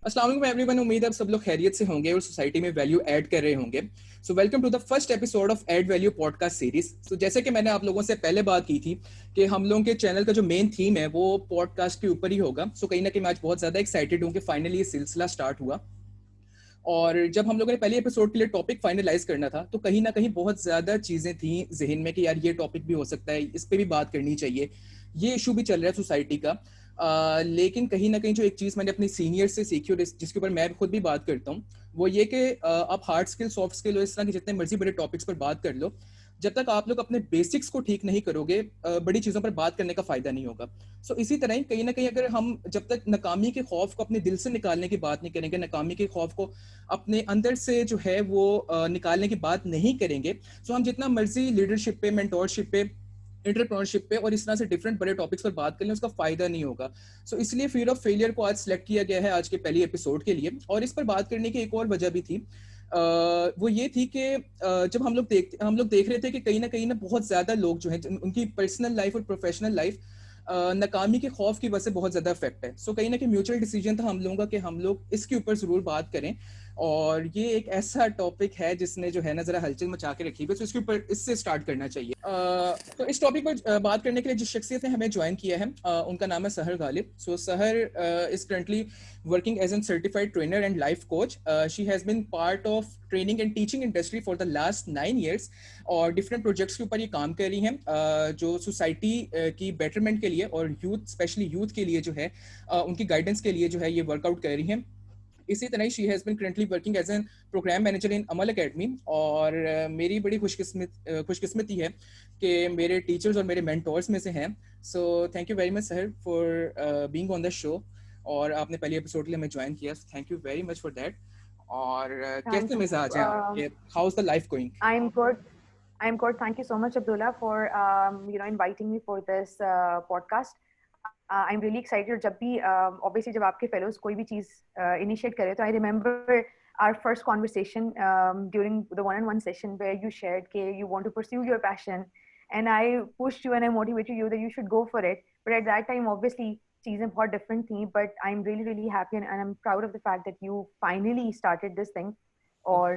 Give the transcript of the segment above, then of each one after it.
अस्सलाम वालेकुम एवरीवन, उम्मीद है आप सब लोग खैरियत से होंगे और सोसाइटी में वैल्यू ऐड कर रहे होंगे। So welcome to the first episode of add value podcast series. So जैसे कि मैंने आप लोगों से पहले बात की थी कि हम लोगों के चैनल का जो मेन थीम है वो पॉडकास्ट के ऊपर ही होगा। सो कहीं ना कहीं मैं आज बहुत ज्यादा एक्साइटेड हूँ कि फाइनली ये सिलसिला स्टार्ट हुआ। और जब हम लोगों ने पहले एपिसोड के लिए टॉपिक फाइनलाइज करना था तो कहीं ना कहीं बहुत ज्यादा चीजें थी जहन में कि यार ये टॉपिक भी हो सकता है, इस पे भी बात करनी चाहिए, ये इशू भी चल रहा है सोसाइटी का। लेकिन कहीं ना कहीं जो एक चीज मैंने अपने सीनियर से सीखी और जिसके ऊपर मैं खुद भी बात करता हूँ वो ये कि आप हार्ड स्किल सॉफ्ट स्किल और इस तरह के जितने मर्जी बड़े टॉपिक्स पर बात कर लो, जब तक आप लोग अपने बेसिक्स को ठीक नहीं करोगे बड़ी चीजों पर बात करने का फायदा नहीं होगा। सो इसी तरह ही कहीं ना कहीं अगर हम जब तक नाकामी के खौफ को अपने दिल से निकालने की बात नहीं करेंगे, नाकामी के खौफ को अपने अंदर से जो है वो निकालने की बात नहीं करेंगे, तो हम जितना मर्जी लीडरशिप पे, मेंटोरशिप पे, एंटरप्रेन्योरशिप पे और इस तरह से डिफरेंट बड़े टॉपिक्स पर बात कर लें उसका फायदा नहीं होगा। सो इसलिए फियर ऑफ फेलियर को आज सिलेक्ट किया गया है आज के पहले एपिसोड के लिए। और इस पर बात करने की एक और वजह भी थी, वो ये थी कि जब हम लोग देख रहे थे कि कहीं ना बहुत ज्यादा लोग जो हैं उनकी पर्सनल लाइफ और प्रोफेशनल लाइफ नाकामी के खौफ की वजह से बहुत ज्यादा इफेक्ट है। सो कहीं ना कहीं म्यूचुअल डिसीजन था हम लोगों का कि हम लोग इसके ऊपर जरूर बात करें। और ये एक ऐसा टॉपिक है जिसने जो है ना जरा हलचल मचा के रखी है, तो इसके ऊपर इससे स्टार्ट करना चाहिए। तो इस टॉपिक पर बात करने के लिए जिस शख्सियत ने हमें ज्वाइन किया है उनका नाम है सहर गालिब। सो सहर is currently working as a certified trainer and life coach. She has been part of training and teaching industry for the last 9 years और डिफरेंट प्रोजेक्ट्स के ऊपर ये काम कर रही हैं जो सोसाइटी की बेटरमेंट के लिए और यूथ, स्पेशली यूथ के लिए जो है उनकी गाइडेंस के लिए जो है ये वर्कआउट कर रही हैं। इसी तरह she has been currently working as an program manager in Amal academy. और मेरी बड़ी खुशकिस्मती है कि मेरे टीचर्स और मेरे मेंटोर्स में से हैं। So thank you very much Sahar for being on the show, और आपने पहले एपिसोड के लिए हमें ज्वाइन किया, thank you very much for that. और Thank कैसे you. मिजाज हैं आपके, how is the life going? I'm good. I'm good. Thank you so much, Abdullah, for inviting me for this podcast. I'm really excited. जब भी obviously जब आपके fellows कोई भी चीज़ initiate करे, तो I remember our first conversation during the one-on-one session where you shared that you want to pursue your passion, and I pushed you and I motivated you that you should go for it. But at that time, obviously, चीज़ें बहुत different थी. But I'm really happy and I'm proud of the fact that you finally started this thing. Or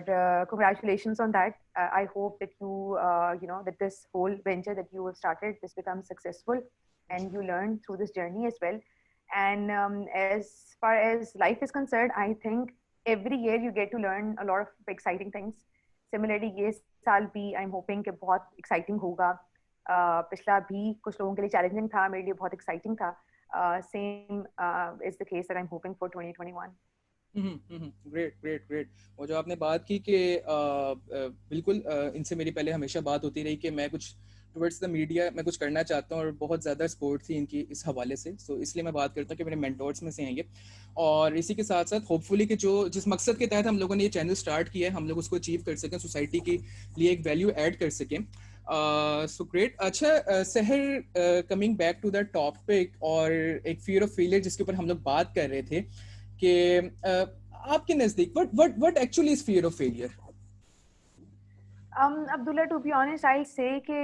congratulations on that. I hope that that this whole venture that you have started, this becomes successful and you learn through this journey as well. And as far as life is concerned, I think every year you get to learn a lot of exciting things. Similarly, ये साल भी I'm hoping कि बहुत exciting होगा. पिछला भी कुछ लोगों के लिए challenging था, मेरे लिए बहुत exciting था. Same is the case that I'm hoping for 2021. Great great great. और जो आपने बात की कि बिल्कुल इनसे मेरी पहले हमेशा बात होती रही कि मैं कुछ टुवर्ड्स द मीडिया मैं कुछ करना चाहता हूँ और बहुत ज़्यादा सपोर्ट थी इनकी इस हवाले से। सो इसलिए मैं बात करता हूँ कि मेरे मेंटोर्स में से हैं ये। और इसी के साथ साथ होपफुली कि जो जिस मकसद के तहत हम लोगों ने ये चैनल स्टार्ट किया है हम लोग उसको अचीव कर सकें, सोसाइटी के लिए एक वैल्यू ऐड कर सकें। So great. अच्छा Sahar, coming back to the topic और एक फियर ऑफ फेलियर जिसके ऊपर हम लोग बात कर रहे थे कि आपके नजदीक what actually is fear of failure? Abdullah, to be honest, I'll say कि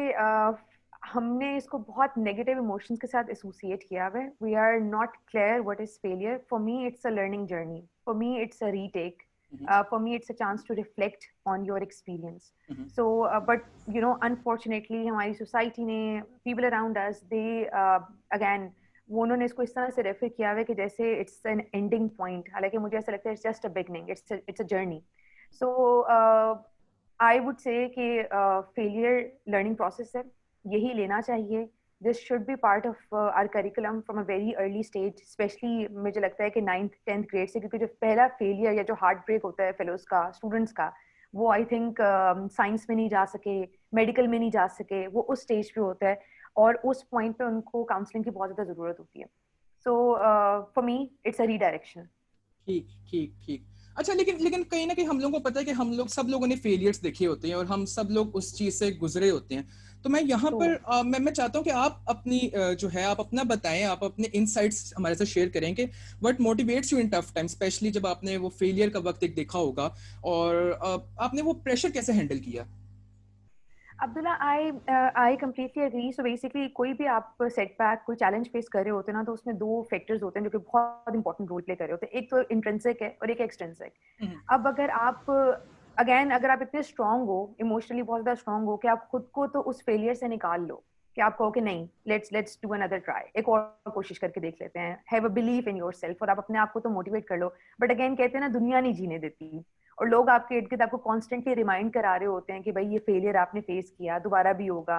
हमने इसको बहुत negative emotions के साथ associate किया है. We are not clear what is failure. For me, it's a learning journey. For me, it's a retake. For me, it's a chance to reflect on your experience. So, but unfortunately, हमारी society ने, people around us, they again वो उन्होंने इसको इस तरह से refer किया है कि जैसे इट्स एन एंडिंग पॉइंट, हालांकि मुझे ऐसा लगता है it's just a beginning, it's a journey. So I would say कि फेलियर लर्निंग प्रोसेस है, यही लेना चाहिए. This should be part of our curriculum from a very early stage, especially मुझे लगता है कि 9th 10th ग्रेड से, क्योंकि जो पहला फेलियर या जो हार्ट ब्रेक होता है फेलोज का, स्टूडेंट्स का, वो आई थिंक साइंस में नहीं जा सके, मेडिकल में नहीं जा सके, वो उस स्टेज पे होता है और उस पॉइंट पे उनको काउंसलिंग की बहुत ज़्यादा ज़रूरत होती है. So for me it's a redirection. ठीक ठीक ठीक। अच्छा लेकिन लेकिन कहीं ना कहीं हम लोगों को पता है कि हम लोग सब लोगों ने फेलियर्स देखे होते हैं और हम सब लोग उस चीज से गुजरे होते हैं। तो मैं यहाँ पर मैं चाहता हूँ कि आप अपनी जो है आप अपना बताएं, आप अपने इनसाइट्स हमारे साथ शेयर करें कि what motivates you in tough time, specially जब आपने वो फेलियर का वक्त एक देखा होगा और आपने वो प्रेशर कैसे हैंडल किया? Abdullah, I completely agree. So basically कोई भी आप सेटबैक, कोई चैलेंज फेस कर रहे होते हैं ना, तो उसमें दो फैक्टर्स होते हैं जो कि बहुत इंपॉर्टेंट रोल प्ले कर रहे होते हैं। एक तो इंट्रिंसिक है और एक एक्सट्रिंसिक। अब अगर आप अगेन अगर आप इतने स्ट्रांग हो, इमोशनली बहुत ज्यादा स्ट्रांग हो कि आप खुद को तो उस फेलियर से निकाल लो, कि आप कहो कि नहीं, लेट्स डू अनदर ट्राई, एक और कोशिश करके देख लेते हैं, have a believe in yourself, और आप अपने आप को तो मोटिवेट कर लो। बट अगेन कहते हैं ना, दुनिया नहीं जीने देती, और लोग आपके इर्द गिर्द आपको कॉन्स्टेंटली रिमाइंड करा रहे होते हैं कि भाई ये फेलियर आपने फेस किया, दोबारा भी होगा,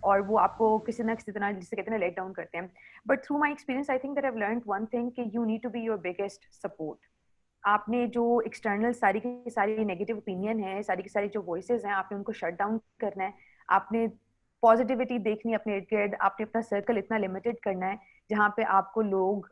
और वो आपको किसी ना किसी तरह, जिसे कहते हैं ना, लेट डाउन करते हैं। But through my experience I think that I have learned one thing, कि you need to be your biggest support. आपने जो एक्सटर्नल सारी की सारी नेगेटिव ओपिनियन है, सारी की सारी जो वॉइसेस हैं, आपने उनको शट डाउन करना है। आपने पॉजिटिविटी देखनी है अपने इर्द गिर्द, आपने अपना सर्कल इतना लिमिटेड करना है जहाँ पे आपको लोग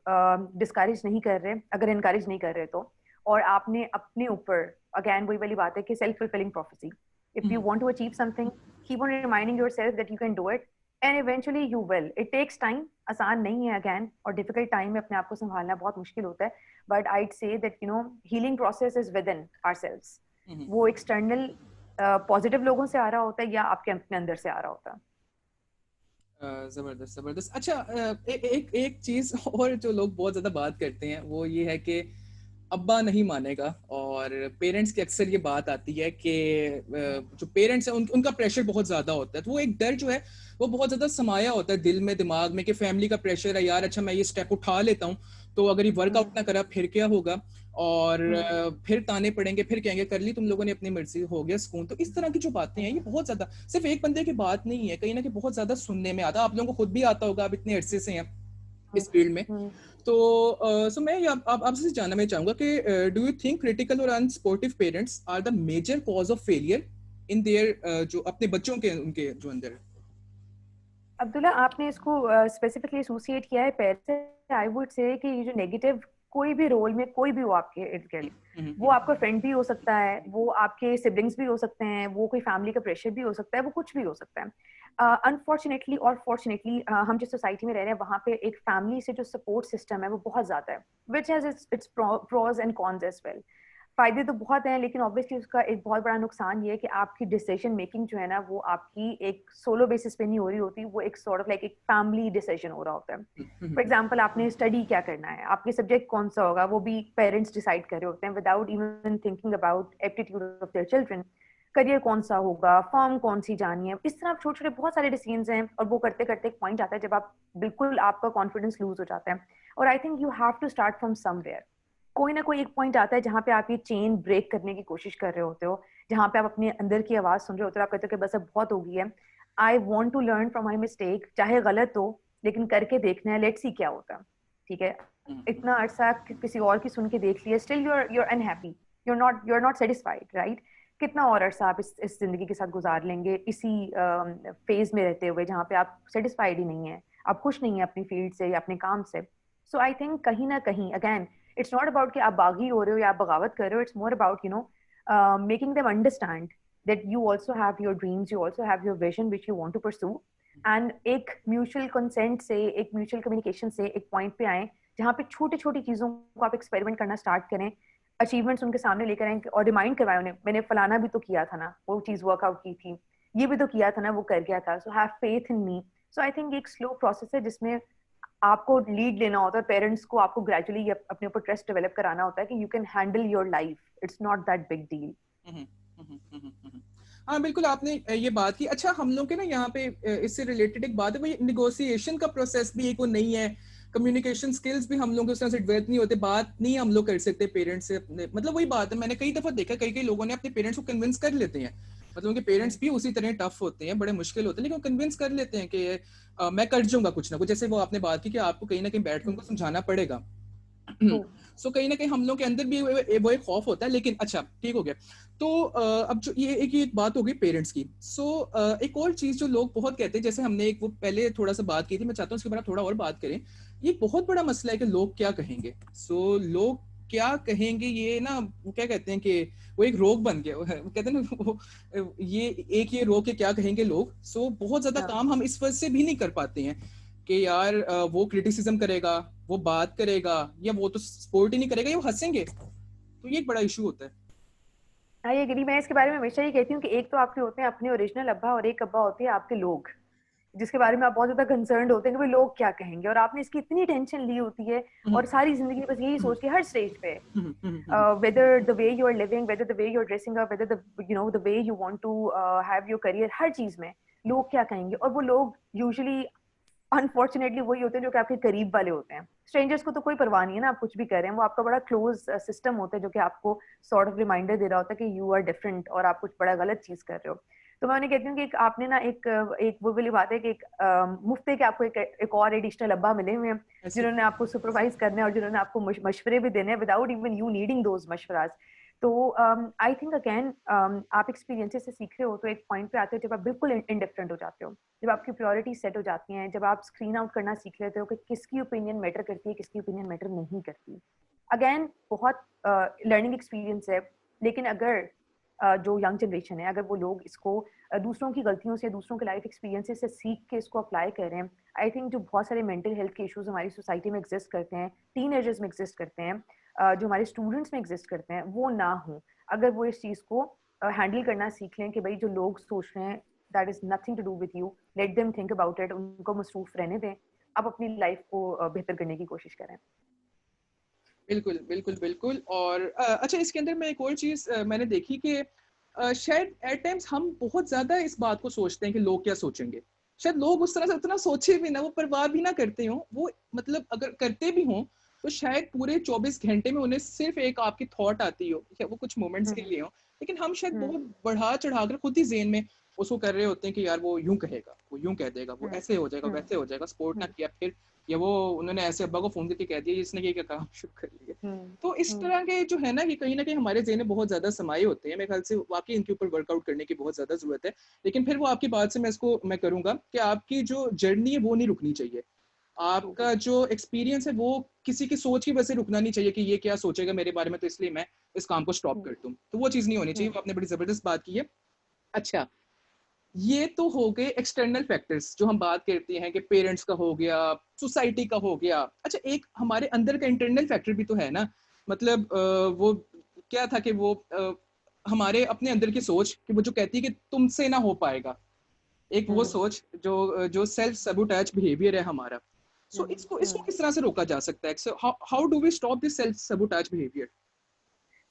डिस्करेज नहीं कर रहे, अगर इनकरेज नहीं कर रहे तो। और आपने अपने ऊपर, अगेन वही वाली बात है कि self fulfilling prophecy, if you want to achieve something, keep on reminding yourself that you can do it, and eventually you will. It takes time, आसान नहीं है अगेन, और डिफिकल्ट टाइम में अपने आप को संभालना बहुत मुश्किल होता है। But I'd say that you know, healing process is within ourselves. वो एक्सटर्नल पॉजिटिव लोगों से आ रहा होता है या आपके अपने अंदर से आ रहा होता है। जबरदस्त जबरदस्त। अच्छा, एक एक चीज और जो लोग बहुत ज्यादा बात करते हैं वो ये है कि अब्बा नहीं मानेगा, और पेरेंट्स की अक्सर ये बात आती है कि जो पेरेंट्स हैं उनका प्रेशर बहुत ज्यादा होता है, तो वो एक डर जो है वो बहुत ज्यादा समाया होता है दिल में, दिमाग में, कि फैमिली का प्रेशर है यार, अच्छा मैं ये स्टेप उठा लेता हूँ तो अगर ये वर्कआउट ना करा फिर क्या होगा, और फिर ताने पड़ेंगे, फिर कहेंगे कर ली तुम लोगों ने अपनी मर्जी, हो गया सुकून। तो इस तरह की जो बातें हैं ये बहुत ज्यादा, सिर्फ एक बंदे की बात नहीं है, कहीं ना कहीं बहुत ज्यादा सुनने में आता है। आप लोगों को खुद भी आता होगा, आप इतने अरसे से हैं इस फील्ड में। तो सो मैं आपसे जानना मैं चाहूंगा कि डू यू थिंक क्रिटिकल और unsupportive parents are the major cause of failure in their जो अपने बच्चों के उनके जो अंदर है? अब्दुल्ला, आपने इसको स्पेसिफिकली एसोसिएट किया है पैर से। आई वुड से कि ये जो नेगेटिव, कोई भी रोल में कोई भी हो आपके इर्द गिर्द, वो आपका फ्रेंड भी हो सकता है, वो आपके सिबलिंग्स भी हो सकते हैं, वो कोई फैमिली का प्रेशर भी हो सकता है, वो कुछ भी हो सकता है। अनफॉर्चुनेटली और फॉर्चुनेटली हम जिस सोसाइटी में रह रहे हैं वहाँ पे एक फैमिली से जो सपोर्ट सिस्टम है वो बहुत ज्यादा है, which has its pros and cons as well. फायदे तो बहुत हैं, लेकिन ऑब्वियसली उसका एक बहुत बड़ा नुकसान ये है कि आपकी डिसीजन मेकिंग जो है ना, वो आपकी एक सोलो बेसिस पे नहीं हो रही होती, वो एक सॉर्ट ऑफ लाइक एक फैमिली डिसीजन हो रहा होता है। फॉर एग्जाम्पल, आपने स्टडी क्या करना है, आपके सब्जेक्ट कौन सा होगा, वो भी पेरेंट्स डिसाइड कर रहे होते हैं without even thinking about aptitude of their children. Career कौन सा होगा, फॉर्म कौन सी जानी है, इस तरह छोटे छोटे बहुत सारे डिसीजंस हैं, और वो करते करते एक पॉइंट आता है जब आप बिल्कुल, आपका कॉन्फिडेंस लूज हो जाता है। और I think you have to start from somewhere. कोई ना कोई एक पॉइंट आता है जहाँ पे आप ये चेन ब्रेक करने की कोशिश कर रहे होते हो, जहाँ पे आप अपने अंदर की आवाज सुन रहे होते हो, आप कहते हो कि बस अब बहुत हो गई है, I want to learn from my mistake, चाहे गलत हो लेकिन करके देखना है, लेट्स सी क्या होता है। ठीक है, इतना अरसा किसी और की सुन के देख लिया, still you're unhappy, you're not satisfied, right? कितना और अरसा आप इस जिंदगी के साथ गुजार लेंगे, इसी फेज में रहते हुए जहाँ पे आप सेटिस्फाइड ही नहीं है, आप खुश नहीं है अपनी फील्ड से या अपने काम से। सो आई थिंक कहीं ना कहीं अगेन, इट्स नॉट अबाउट कि आप बागी हो रहे हो या आप बगावत कर रहे हो, it's more about you know making them understand that you also have your dreams, you also have your vision which you want to pursue, and एक म्यूचुअल कंसेंट से, एक म्यूचुअल कम्युनिकेशन से एक पॉइंट पे आए जहाँ पे छोटी छोटी चीजों को आप एक्सपेरिमेंट करना स्टार्ट करें, अचीवमेंट्स उनके सामने लेकर आए और रिमाइंड करवाएं उन्हें, मैंने फलाना भी तो किया था ना, वो चीज वर्कआउट की थी, ये भी तो किया था ना, वो कर गया था, so have faith in me. So I think एक स्लो प्रोसेस है जिसमें आपको लीड लेना होता है, पेरेंट्स को आपको ग्रेजुअली अपने ऊपर ट्रस्ट डेवलप कराना होता है कि you can handle your life, it's not that big deal. हाँ बिल्कुल, आपने ये बात की। अच्छा, हम लोग के ना यहाँ पे इससे रिलेटेड एक बात है, भाई निगोशिएशन का प्रोसेस भी एक वो नहीं है, कम्युनिकेशन स्किल्स भी हम लोग उस तरह से डेवलप नहीं होते, बात नहीं हम लोग कर सकते पेरेंट्स से अपने, मतलब वही बात है, मैंने कई दफा देखा कई कई लोगों ने अपने पेरेंट्स को कन्विंस कर लेते हैं, मतलब उनके पेरेंट्स भी उसी तरह टफ होते हैं, बड़े मुश्किल होते हैं, लेकिन कन्विंस कर लेते हैं कि मैं कर जाऊंगा कुछ ना कुछ, जैसे वो आपने बात की कि आपको कहीं ना कहीं बैठ कर उनको समझाना पड़ेगा। सो कहीं ना कहीं हम लोग के अंदर भी वो एक खौफ होता है। लेकिन अच्छा ठीक हो गया, तो अब जो ये एक बात हो गई पेरेंट्स की। सो एक और चीज जो लोग बहुत कहते हैं, जैसे हमने एक वो पहले थोड़ा सा बात की थी, मैं चाहता हूँ उसके बारे में थोड़ा और बात करें। ये बहुत बड़ा मसला है कि लोग क्या कहेंगे। सो लोग क्या कहेंगे, ये ना वो क्या कहते हैं कि वो एक रोग बन गया, वो कहते हैं ना वो, ये रोग के क्या कहेंगे लोग। सो बहुत ज्यादा काम हम इस वजह से भी नहीं कर पाते हैं कि यार वो क्रिटिसिज्म करेगा, वो बात करेगा, या वो तो सपोर्ट ही नहीं करेगा, या वो हंसेंगे, तो ये एक बड़ा इशू होता है। I agree. मैं इसके बारे में हमेशा ये कहती हूँ कि एक तो आपके होते हैं अपने ओरिजिनल अब्बा और एक अब्बा होते हैं आपके लोग, जिसके बारे में आप बहुत ज्यादा कंसर्न्ड होते हैं कि भाई लोग क्या कहेंगे, और आपने इसकी इतनी टेंशन ली होती है और सारी जिंदगी बस यही सोच के हर स्टेज पे, whether the way you are living, whether the way you're dressing up, whether the the way you want to have your career, हर चीज में लोग क्या कहेंगे। और वो लोग यूजुअली अनफॉर्चुनेटली वही होते हैं जो कि आपके करीब वाले होते हैं। स्ट्रेंजर्स को तो कोई परवाह नहीं है ना, आप कुछ भी कर रहे हैं, वो आपका बड़ा क्लोज सिस्टम होता है जो कि आपको सॉर्ट ऑफ रिमाइंडर दे रहा होता है कि यू आर डिफरेंट और आप कुछ बड़ा गलत चीज कर रहे हो। तो मैं उन्हें कहती हूँ कि आपने ना एक वो वाली बात है कि एक मुफ्त के आपको एक और एडिशनल अब्बा मिले हुए हैं ऐसे जिन्होंने आपको सुपरवाइज करना है और जिन्होंने आपको मशवरे भी देने हैं without even you needing those मशवराज। तो आई थिंक अगेन आप एक्सपीरियंसेस से सीख रहे हो तो एक पॉइंट पे आते हो जब आप बिल्कुल इंडिफरेंट हो जाते हो, जब आपकी प्रायोरिटी सेट हो जाती हैं, जब आप स्क्रीन आउट करना सीख लेते हो कि किसकी ओपिनियन मैटर करती है, किसकी ओपिनियन मैटर नहीं करती। अगेन बहुत लर्निंग एक्सपीरियंस है, लेकिन अगर जो यंग जनरेशन है अगर वो लोग इसको दूसरों की गलतियों से, दूसरों के लाइफ एक्सपीरियंसेस से सीख के इसको अप्लाई कर रहे हैं, आई थिंक जो बहुत सारे मेंटल हेल्थ के इश्यूज हमारी सोसाइटी में एग्जिस्ट करते हैं, टीनेजर्स में एग्जिस्ट करते हैं, जो हमारे स्टूडेंट्स में एग्जिस्ट करते हैं, वो ना हो अगर वो इस चीज को हैंडल करना सीख लें कि भाई जो लोग सोच रहे हैं that is nothing to do with you, let them think about it, उनको मसरूफ रहने दें, अब अपनी लाइफ को बेहतर करने की कोशिश करें। बिल्कुल बिल्कुल बिल्कुल। और अच्छा, इसके अंदर मैं एक और चीज मैंने देखी कि शायद एट टाइम्स हम बहुत ज्यादा इस बात को सोचते हैं कि लोग क्या सोचेंगे। शायद लोग उस तरह से उतना सोचे भी ना, वो परवाह भी ना करते हो, वो मतलब अगर करते भी हों तो शायद पूरे 24 घंटे में उन्हें सिर्फ एक आपकी थॉट आती हो या वो कुछ मोमेंट्स के लिए हो, लेकिन हम शायद बहुत बढ़ा चढ़ाकर खुद ही जेन में उसको कर रहे होते हैं कि यार वो यूं कहेगा, वो यूं कह देगा, वो ऐसे हो जाएगा, वैसे हो जाएगा, सपोर्ट ना किया फिर, या वो उन्होंने ऐसे अब्बा को फोन करके कह दिया जिसने ये क्या काम शुरू कर लिया। तो इस तरह के जो है ना कि कहीं ना कहीं हमारे ज़हन में बहुत ज्यादा समाये होते हैं। मेरे ख्याल से वाकई इनके ऊपर वर्कआउट करने की बहुत ज्यादा जरूरत है। लेकिन फिर वो आपकी बात से मैं करूंगा कि आपकी जो जर्नी है वो नहीं रुकनी चाहिए। आपका जो एक्सपीरियंस है वो किसी की सोच की वजह से रुकना नहीं चाहिए कि ये क्या सोचेगा मेरे बारे में, तो इसलिए मैं इस काम को स्टॉप कर दूं। तो वो चीज़ नहीं होनी चाहिए। वो आपने बड़ी जबरदस्त बात की है। अच्छा, ये तो हो गए एक्सटर्नल फैक्टर्स जो हम बात करते हैं कि पेरेंट्स का हो गया, सोसाइटी का हो गया। अच्छा, एक हमारे अंदर का इंटरनल फैक्टर भी तो है ना। मतलब वो क्या था कि वो हमारे अपने अंदर की सोच कि वो जो कहती है कि तुमसे ना हो पाएगा, एक वो सोच जो जो सेल्फ सबोटेज बिहेवियर है हमारा। सो इसको इसको किस तरह से रोका जा सकता है? So how do we stop this self sabotage behaviour?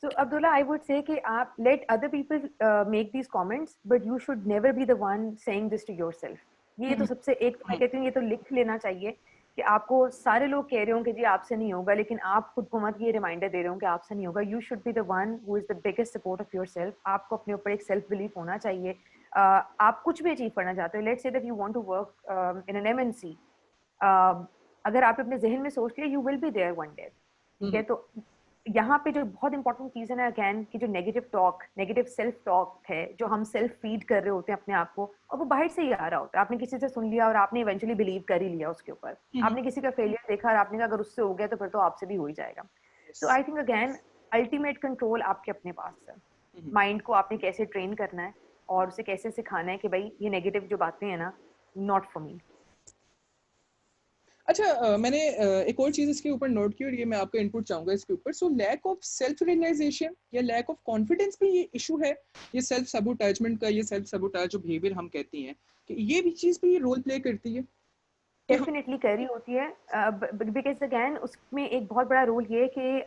So Abdullah, I would say कि आप let other people make these comments, but you should never be the one saying this to yourself. ये तो सबसे एक मैं कहती हूँ ये तो लिख लेना चाहिए कि आपको सारे लोग कह रहे हो कि जी आपसे नहीं होगा, लेकिन आप खुद को मत ये रिमाइंडर दे रहे हो कि आपसे नहीं होगा। You should be the one who is the biggest support of your self. आपको अपने ऊपर एक सेल्फ बिलीफ होना चाहिए। आप कुछ भी अचीव करना चाहते हो, let's say that you want to work in an MNC, अगर आप अपने जहन में सोच लिया you will be there one day, ठीक है। तो यहाँ पे जो बहुत इंपॉर्टेंट चीज है ना अगेन कि जो negative talk, negative self talk है जो हम सेल्फ फीड कर रहे होते हैं अपने आप को, और वो बाहर से ही आ रहा होता है। आपने किसी से सुन लिया और आपने इवेंचुअली बिलीव कर ही लिया उसके ऊपर। आपने किसी का फेलियर देखा और आपने कहा अगर उससे हो गया तो फिर तो आपसे भी हो ही जाएगा। तो I think again ultimate control आपके अपने पास है। माइंड को आपने कैसे ट्रेन करना है और उसे कैसे सिखाना है कि भाई ये नेगेटिव जो बातें हैं ना, नॉट फॉर मी। अच्छा, मैंने एक और चीज इसके ऊपर नोट की और ये मैं आपका इनपुट चाहूंगा इसके ऊपर। So lack of self realisation या लैक ऑफ कॉन्फिडेंस भी ये इशू है। ये सेल्फ सबोटेजमेंट का, ये सेल्फ सबोटेज जो बिहेवियर हम कहती हैं कि ये भी चीज भी रोल प्ले करती है कि हम। डेफिनेटली कर रही होती है, बिकॉज अगेन उसमें एक बहुत बड़ा रोल ये है कि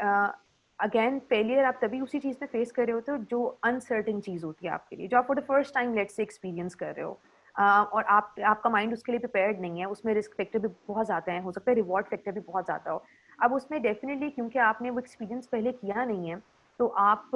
अगेन फेलियर आप तभी उसी चीज में फेस कर रहे होते हो जो अनसर्टेन चीज होती है आपके लिए, जो आप for the first time let's say experience कर रहे हो। और आपका माइंड उसके लिए प्रिपेयर्ड नहीं है, उसमें रिस्क फैक्टर भी बहुत ज़्यादा है, हो सकता है रिवॉर्ड फैक्टर भी बहुत ज़्यादा हो। अब उसमें डेफिनेटली क्योंकि आपने वो एक्सपीरियंस पहले किया नहीं है, तो आप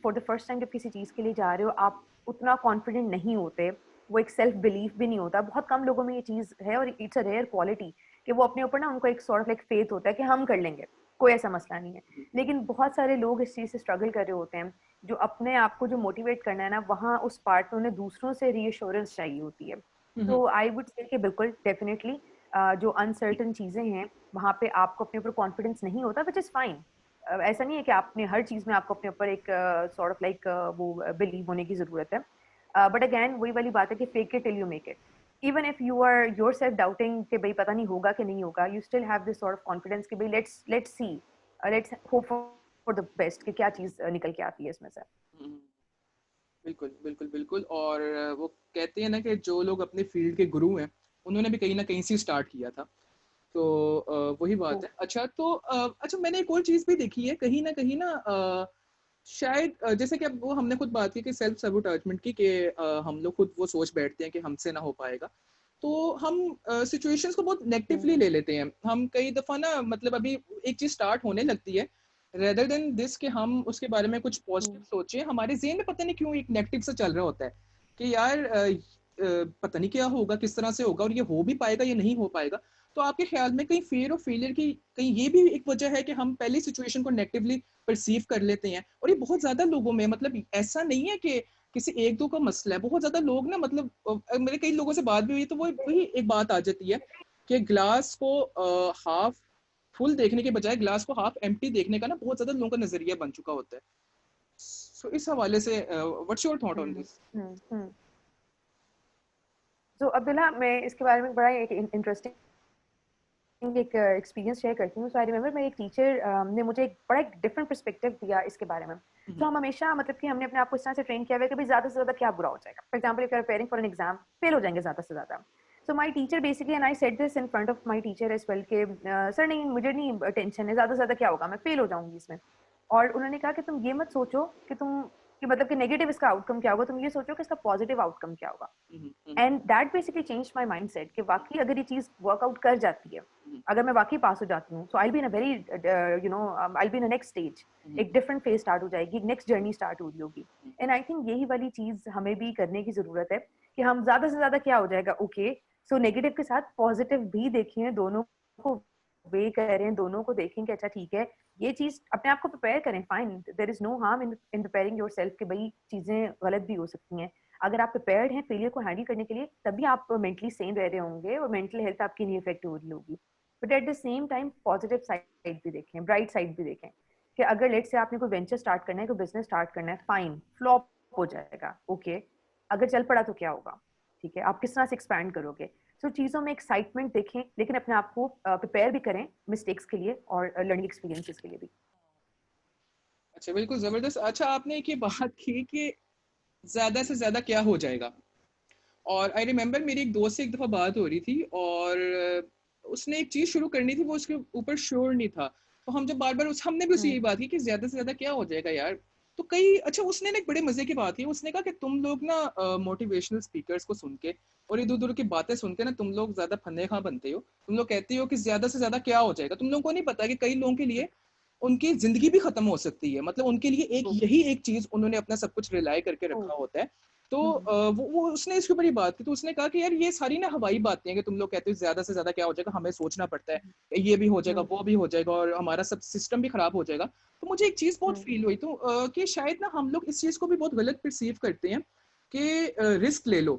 फॉर द फर्स्ट टाइम जब किसी चीज़ के लिए जा रहे हो आप उतना कॉन्फिडेंट नहीं होते, वो एक सेल्फ बिलीफ भी नहीं होता। बहुत कम लोगों में ये चीज़ है और इट्स अ रेयर क्वालिटी कि वो अपने ऊपर ना उनको एक सॉर्ट ऑफ लाइक फेथ होता है कि हम कर लेंगे, कोई ऐसा मसला नहीं है। लेकिन बहुत सारे लोग इस चीज़ से स्ट्रगल कर रहे होते हैं, जो अपने आप को जो मोटिवेट करना है ना, वहाँ उस पार्ट में उन्हें दूसरों से रीअश्योरेंस चाहिए होती है। तो आई वुड से कि बिल्कुल डेफिनेटली जो अनसर्टन चीज़ें हैं वहाँ पे आपको अपने ऊपर कॉन्फिडेंस नहीं होता, विच इज़ फाइन। ऐसा नहीं है कि आपने हर चीज़ में आपको अपने ऊपर एक सॉर्ट ऑफ लाइक वो बिलीव होने की ज़रूरत है। बट अगैन वही वाली बात है कि fake it till you make it. Even if you are yourself doubting कि भाई पता नहीं होगा कि नहीं होगा, you still have this sort of confidence कि भाई let's see, let's hope for the best कि क्या चीज़ निकल के आती है इसमें से। बिल्कुल बिल्कुल बिल्कुल। और वो कहते हैं ना कि जो लोग अपने फील्ड के गुरु हैं उन्होंने भी कहीं ना कहीं से स्टार्ट किया था। तो वही बात है। अच्छा तो अच्छा मैंने एक और चीज़ भी देखी है कहीं ना शायद जैसे कि अब वो हमने खुद बात की कि सेल्फ सबोटाजमेंट की कि हम लोग खुद वो सोच बैठते हैं कि हमसे ना हो पाएगा। तो हम सिचुएशंस को बहुत नेगेटिवली ले लेते हैं। हम कई दफ़ा ना मतलब अभी एक चीज़ स्टार्ट होने लगती है रेदर देन दिस कि हम उसके बारे में कुछ पॉजिटिव सोचें, हमारे ज़हन में पता नहीं क्यों एक नेगेटिव सा चल रहा होता है कि यार पता नहीं क्या होगा, किस तरह से होगा और ये हो भी पाएगा या नहीं हो पाएगा। तो आपके ख्याल में कहीं फेयर ऑफ फेलियर की कहीं ये भी एक वजह है कि हम पहले सिचुएशन को नेगेटिवली परसीव कर लेते हैं? और ये बहुत ज़्यादा लोगों में मतलब ऐसा नहीं है कि किसी एक दो का मसला है, बहुत ज़्यादा लोग ना मतलब मेरे कई लोगों से बात भी हुई तो वो वही एक बात आ जाती है कि ग्लास को हाफ फुल देखने के बजाय ग्लास को हाफ एम्प्टी देखने का ना बहुत ज़्यादा लोगों का नज़रिया बन चुका होता है। सो इस हवाले से what's your thought on this? तो अब्दुल्ला, मैं इसके बारे में बड़ा एक इंटरेस्टिंग एक एक्सपीरियंस शेयर करती हूँ। सो आई रिमेंबर मेरे एक टीचर ने मुझे एक बड़ा एक डिफरेंट पर्सपेक्टिव दिया इसके बारे में। तो हम हमेशा मतलब कि हमने अपने आप को इस तरह से ट्रेन किया हुआ है कि भाई ज़्यादा से ज़्यादा क्या बुरा हो जाएगा। For example, if you are preparing for an exam, fail हो जाएंगे ज़्यादा से ज़्यादा। So my teacher basically, and I said this in front of my teacher as well, के सर नहीं, मुझे नहीं टेंशन है, ज़्यादा से ज़्यादा क्या होगा, मैं फेल हो जाऊंगी इसमें। और उन्होंने कहा कि तुम ये मत सोचो कि तुम कि मतलब कि नेगेटिव इसका आउटकम क्या होगा, तुम ये सोचो कि इसका पॉजिटिव आउटकम क्या होगा। And that basically change my mind set कि वाकई अगर ये चीज़ वर्कआउट कर जाती है, अगर मैं वाकई पास हो जाती हूँ, so I be in a very you know I be in a next stage, एक डिफरेंट फेज स्टार्ट हो जाएगी, एक नेक्स्ट जर्नी स्टार्ट हो रही होगी। एंड आई थिंक यही वाली चीज़ हमें भी करने की ज़रूरत है कि हम ज़्यादा से ज़्यादा क्या हो जाएगा, ओके, सो नेगेटिव के साथ पॉजिटिव भी देखें, दोनों को वे करें, दोनों को देखें कि अच्छा ठीक है, ये चीज़ अपने आप को प्रिपेयर करें। Fine, there is no harm in preparing yourself कि भाई चीज़ें गलत भी हो सकती हैं। अगर आप प्रिपेयर्ड हैं फेलियर को हैंडल करने के लिए, तभी आप मेंटली सेन रह रहे होंगे और मेंटल हेल्थ आपकी नहीं इफेक्ट हो रही होगी। But at the same time positive side भी देखें, ब्राइट साइड भी देखें कि अगर लेट से आपने कोई वेंचर स्टार्ट करना है, कोई बिजनेस स्टार्ट करना है, फाइन, फ्लॉप हो जाएगा, ओके, अगर चल पड़ा तो क्या होगा, ठीक है, आप किस तरह से एक्सपैंड करोगे। सो चीज़ों में एक्साइटमेंट देखें, लेकिन अपने आप को प्रिपेयर भी करें मिस्टेक्स के लिए और लर्निंग एक्सपीरियंसेस के लिए भी। अच्छा बिल्कुल ज़बरदस्त। अच्छा आपने एक ये बात की कि ज़्यादा से ज़्यादा क्या हो जाएगा, और आई रिमेंबर मेरी एक दोस्त से एक दफ़ा बात हो रही थी और उसने एक चीज़ शुरू करनी थी, वो उसके ऊपर श्योर नहीं था। तो हम जब बार बार हमने भी उससे यही बात की कि ज़्यादा से ज़्यादा क्या हो जाएगा यार। तो कई अच्छा उसने ना एक बड़े मज़े की बात की, उसने कहा कि तुम लोग ना मोटिवेशनल स्पीकर्स को सुन के और इधर उधर की बातें सुन के ना तुम लोग ज़्यादा फंदे खा बनते हो। तुम लोग कहते हो कि ज़्यादा से ज़्यादा क्या हो जाएगा, तुम लोगों को नहीं पता कि कई लोगों के लिए उनकी ज़िंदगी भी ख़त्म हो सकती है। मतलब उनके लिए एक यही एक चीज़ उन्होंने अपना सब कुछ रिलाय करके रखा होता है। तो वो उसने इसके ऊपर ये बात की, तो उसने कहा कि यार ये सारी ना हवाई बातें हैं कि तुम लोग कहते हो ज़्यादा से ज़्यादा क्या हो जाएगा, हमें सोचना पड़ता है, ये भी हो जाएगा, वो भी हो जाएगा और हमारा सब सिस्टम भी ख़राब हो जाएगा। तो मुझे एक चीज़ बहुत फ़ील हुई तो कि शायद ना हम लोग इस चीज़ को भी बहुत गलत परसीव करते हैं कि रिस्क ले लो,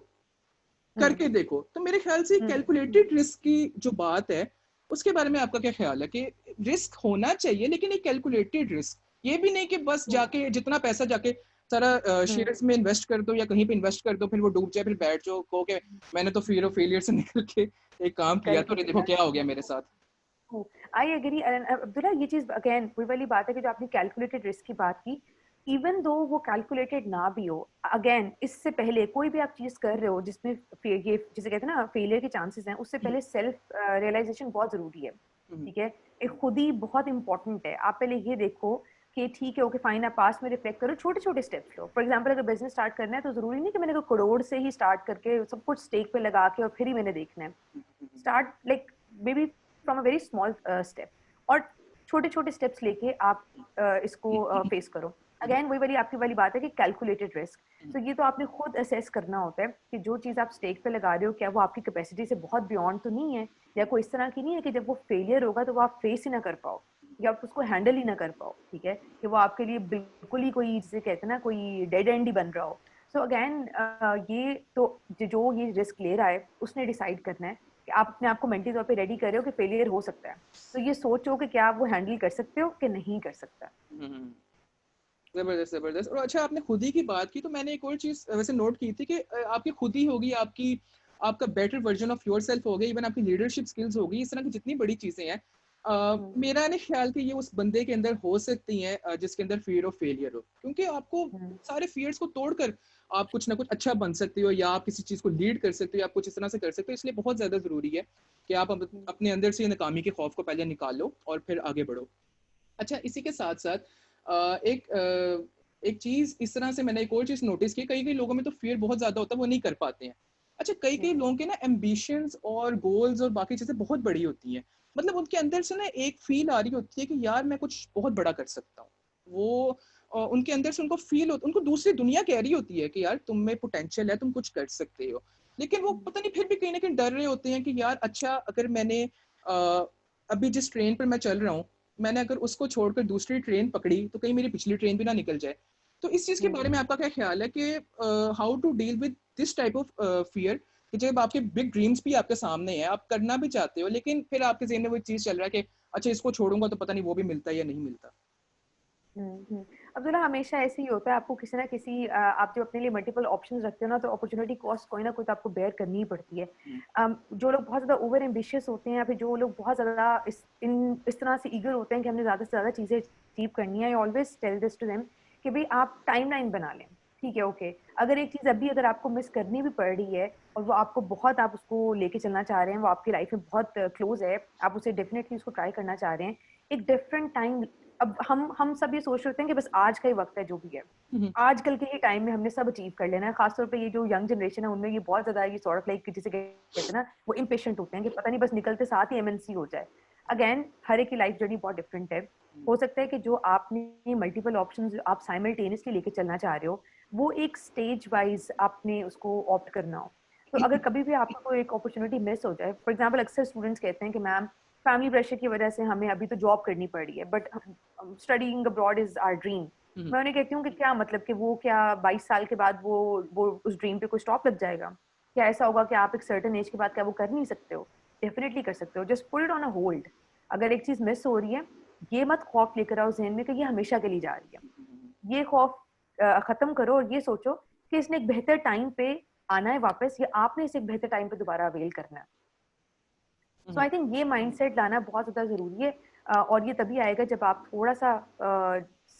करके देखो। तो मेरे ख्याल से कैलकुलेटेड रिस्क की जो बात है, उसके बारे में आपका क्या ख्याल है कि रिस्क होना चाहिए लेकिन एक कैलकुलेटेड रिस्क, ये भी नहीं कि बस जाके जितना पैसा जाके सारा शेयर्स में इन्वेस्ट कर दो या कहीं पे इन्वेस्ट कर दो, फिर वो डूब जाए, फिर बैठ जाओ, कहो कि मैंने तो फियर ऑफ फेलियर से निकल के एक काम किया तो देखो क्या हो गया मेरे साथ। आई एग्री अब्दुल्ला, ये चीज अगेन वही वाली बात है कि जो आपने कैलकुलेटेड रिस्क की बात की, इवन दो वो कैलकुलेटेड ना भी हो, अगेन इससे पहले कोई भी आप चीज कर रहे हो जिसमें ये जिसे कहते हैं ना फेलियर के चांसेस हैं, उससे पहले सेल्फ रियलाइजेशन बहुत जरूरी है। ठीक है, एक खुद ही बहुत इंपॉर्टेंट है। आप पहले ये देखो कि ठीक है, ओके फाइन, आप पास में रिफ्लेक्ट करो, छोटे छोटे स्टेप्स लो। फॉर एग्जांपल, अगर बिजनेस स्टार्ट करना है तो जरूरी नहीं कि मैंने कोई करोड़ से ही स्टार्ट करके सब कुछ स्टेक पे लगा के और फिर ही मैंने देखना है। Start like may be from a very small step, और छोटे छोटे स्टेप्स लेके आप इसको फेस करो। अगेन वही वाली आपकी वाली बात है कि कैलकुलेटेड रिस्क, तो ये तो आपने खुद असेस करना होता है कि जो चीज़ आप स्टेक पे लगा रहे हो, क्या वो आपकी कैपेसिटी से बहुत बियॉन्ड तो नहीं है, या कोई इस तरह की नहीं है कि जब वो फेलियर होगा तो वो आप फेस ही ना कर पाओ या आप उसको हैंडल ही ना कर पाओ। ठीक है, कि वो आपके लिए बिल्कुल ही कोई, जिसे कहते हैं ना, कोई डेड एंड ही बन रहा हो। सो अगेन ये तो जो ये रिस्क ले रहा है उसने डिसाइड करना है कि आप अपने आप को मेंटली तौर पे रेडी कर रहे हो कि फेलियर हो सकता है, तो ये सोचो कि क्या आप वो हैंडल कर सकते हो कि नहीं कर सकता। जबरदस्त जबरदस्त। और अच्छा आपने खुद ही की बात की तो मैंने एक और चीज वैसे नोट की थी कि आपकी खुद ही होगी, आपकी आपका better version of your self होगा, इवन आपकी लीडरशिप स्किल्स होगी, इस तरह की जितनी बड़ी चीजें हैं मेरा नहीं ख्याल कि ये उस बंदे के अंदर हो सकती हैं जिसके अंदर फियर ऑफ फेलियर हो, क्योंकि आपको सारे फियर्स को तोड़कर आप कुछ ना कुछ अच्छा बन सकते हो, या आप किसी चीज को लीड कर सकते हो, आप कुछ इस तरह से कर सकते हो। इसलिए बहुत ज्यादा जरूरी है कि आप अपने अंदर से नाकामी के खौफ को पहले निकालो और फिर आगे बढ़ो। अच्छा, इसी के साथ साथ एक चीज इस तरह से मैंने एक और चीज नोटिस की, कई कई लोगों में तो फियर बहुत ज्यादा होता है, वो नहीं कर पाते हैं। अच्छा, कई कई लोगों के ना एम्बिशंस और गोल्स और बाकी चीजें बहुत बड़ी होती हैं, मतलब उनके अंदर से ना एक फील आ रही होती है कि यार मैं कुछ बहुत बड़ा कर सकता हूँ। वो उनके अंदर से उनको फील होता, उनको दूसरी दुनिया कह रही होती है कि यार तुम में पोटेंशियल है, तुम कुछ कर सकते हो। लेकिन वो पता नहीं फिर भी कहीं ना कहीं डर रहे होते हैं कि यार अच्छा, अगर मैंने अभी जिस ट्रेन पर मैं चल रहा हूँ, मैंने अगर उसको छोड़कर दूसरी ट्रेन पकड़ी तो कहीं मेरी पिछली ट्रेन भी ना निकल जाए। तो इस चीज के बारे में आपका क्या ख्याल है कि how to deal with this type of fear, कि जब आपके बिग ड्रीम्स भी आपके सामने हैं, आप करना भी चाहते हो, लेकिन फिर आपके ज़हन में वो चीज चल रहा है कि अच्छा इसको छोड़ूंगा तो पता नहीं वो भी मिलता है या नहीं मिलता। अब्दुल्ला, हमेशा ऐसे ही होता है। आपको किसी ना किसी आप जब अपने लिए मल्टीपल ऑप्शंस रखते हो ना, तो अपॉर्चुनिटी कॉस्ट कोई ना कोई तो आपको बेयर करनी ही पड़ती है। जो लोग बहुत ज़्यादा ओवर एम्बिशियस होते हैं, या फिर जो लोग बहुत ज़्यादा इस तरह से ईगर होते हैं कि हमने ज़्यादा से ज़्यादा चीज़ें अचीव करनी है, I always tell this to them कि भाई आप टाइमलाइन बना लें। ठीक है, ओके, अगर एक चीज़ अभी अगर आपको मिस करनी भी पड़ रही है और वो आपको बहुत, आप उसको लेके चलना चाह रहे हैं, वो आपकी लाइफ में बहुत क्लोज है, आप उसे डेफिनेटली उसको ट्राई करना चाह रहे हैं, एक डिफरेंट टाइम। अब हम सब ये सोच रहे होते हैं कि बस आज का ही वक्त है, जो भी है आजकल के ही टाइम में हमने सब अचीव कर लेना है। खासतौर पे ये जो यंग जनरेशन है, उनमें ये बहुत ज्यादा ये सॉर्ट ऑफ लाइक, जिसे कहते हैं ना, वो इम्पेशेंट होते हैं कि पता नहीं बस निकलते साथ ही एमएनसी हो जाए। अगेन, हर एक की लाइफ जर्नी बहुत डिफरेंट है। हो सकता है कि जो आपने मल्टीपल ऑप्शंस आप साइमल्टेनियसली लेके चलना चाह रहे हो, वो एक स्टेज वाइज आपने उसको ऑप्ट करना हो। तो अगर कभी भी आपको कोई एक अपॉर्चुनिटी मिस हो जाए, फॉर एग्जाम्पल अक्सर स्टूडेंट्स कहते हैं कि मैम फैमिली प्रेशर की वजह से हमें अभी तो जॉब करनी पड़ी है, but studying abroad is our dream. मैं उन्हें कहती हूँ कि क्या मतलब कि वो क्या 22 साल के बाद वो उस ड्रीम पे कोई स्टॉप लग जाएगा? क्या ऐसा होगा कि आप एक सर्टेन एज के बाद क्या वो कर नहीं सकते हो? डेफिनेटली कर सकते हो, just put it on a hold. अगर एक चीज मिस हो रही है, ये मत खौफ लेकर आओ जहन में कि ये हमेशा के लिए जा रही है। ये खौफ खत्म करो और ये सोचो कि इसने एक बेहतर टाइम पे आना है वापस, या आपने इसे एक बेहतर टाइम पे दोबारा अवेल करना है। सो आई थिंक ये माइंडसेट लाना बहुत ज्यादा जरूरी है। और ये तभी आएगा जब आप थोड़ा सा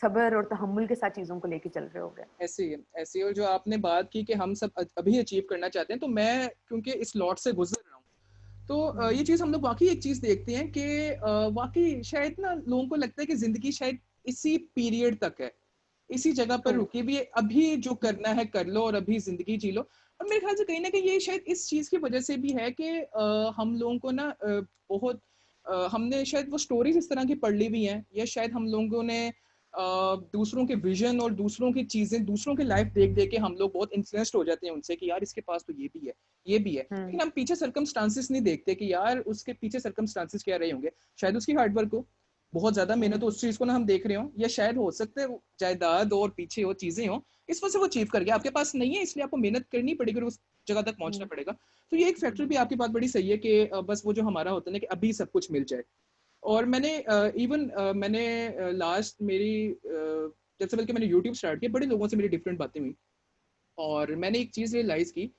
सब्र और तहम्मुल के साथ चीजों को लेके चल रहे होगे। ऐसे ही है, ऐसे ही। और जो आपने बात की कि हम सब अभी अचीव करना चाहते हैं, तो मैं क्योंकि इस लॉट से गुजर रहा हूँ, तो ये चीज हम लोग वाकई एक चीज देखते हैं कि वाकई शायद ना लोगों को लगता है कि जिंदगी शायद इसी पीरियड तक है, इसी जगह पर रुकी भी है, अभी जो करना है कर लो और अभी जिंदगी जी लो। और मेरे ख्याल से कहीं ना कहीं ये शायद इस चीज की वजह से भी है कि हम लोगों को ना बहुत हमने शायद वो स्टोरीज इस तरह की पढ़ ली भी हैं, या शायद हम लोगों ने दूसरों के विजन और दूसरों की चीजें, दूसरों की लाइफ देख देख के हम लोग बहुत इन्फ्लुएंस्ड हो जाते हैं उनसे कि यार इसके पास तो ये भी है, ये भी है। लेकिन हम पीछे सर्कमस्टांसिस नहीं देखते कि यार उसके पीछे सर्कमस्टांसिस क्या रहे होंगे। शायद उसकी हार्डवर्क हो, बहुत ज्यादा मेहनत हो, उस चीज को ना हम देख रहे हो, या शायद हो सकता है जायदाद और पीछे हो चीजें हो, इस वजह से वो अचीव कर गया, आपके पास नहीं है इसलिए आपको मेहनत करनी पड़ेगी और उस जगह तक पहुंचना पड़ेगा। तो ये एक फैक्टर भी आपकी बात बड़ी सही है कि बस वो जो हमारा होता है ना कि अभी सब कुछ मिल जाए। और मैंने मैंने लास्ट मेरी जब से बल्कि मैंने यूट्यूब स्टार्ट किया, बड़े लोगों से मेरी डिफरेंट बातें हुई, और मैंने एक चीज रियलाइज की,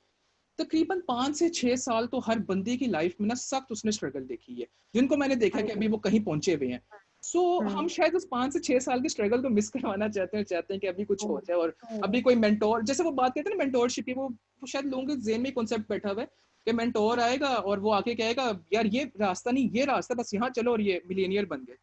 तकरीबन 5 से 6 साल तो हर बंदे की लाइफ में ना सख्त उसने स्ट्रगल देखी है, जिनको मैंने देखा कि अभी वो कहीं पहुंचे हुए हैं। सो हम शायद उस 5 से 6 साल की स्ट्रगल को मिस करवाना चाहते हैं कि अभी कुछ हो जाए, और अभी कोई मेंटोर, जैसे वो बात कहते हैं ना मेंटोरशिप की, वो शायद लोगों के ज़हन में कॉन्सेप्ट बैठा हुआ है कि मेंटोर आएगा और वो आके कहेगा यार ये रास्ता नहीं, ये रास्ता, बस यहाँ चलो और ये मिलियनियर बन गए।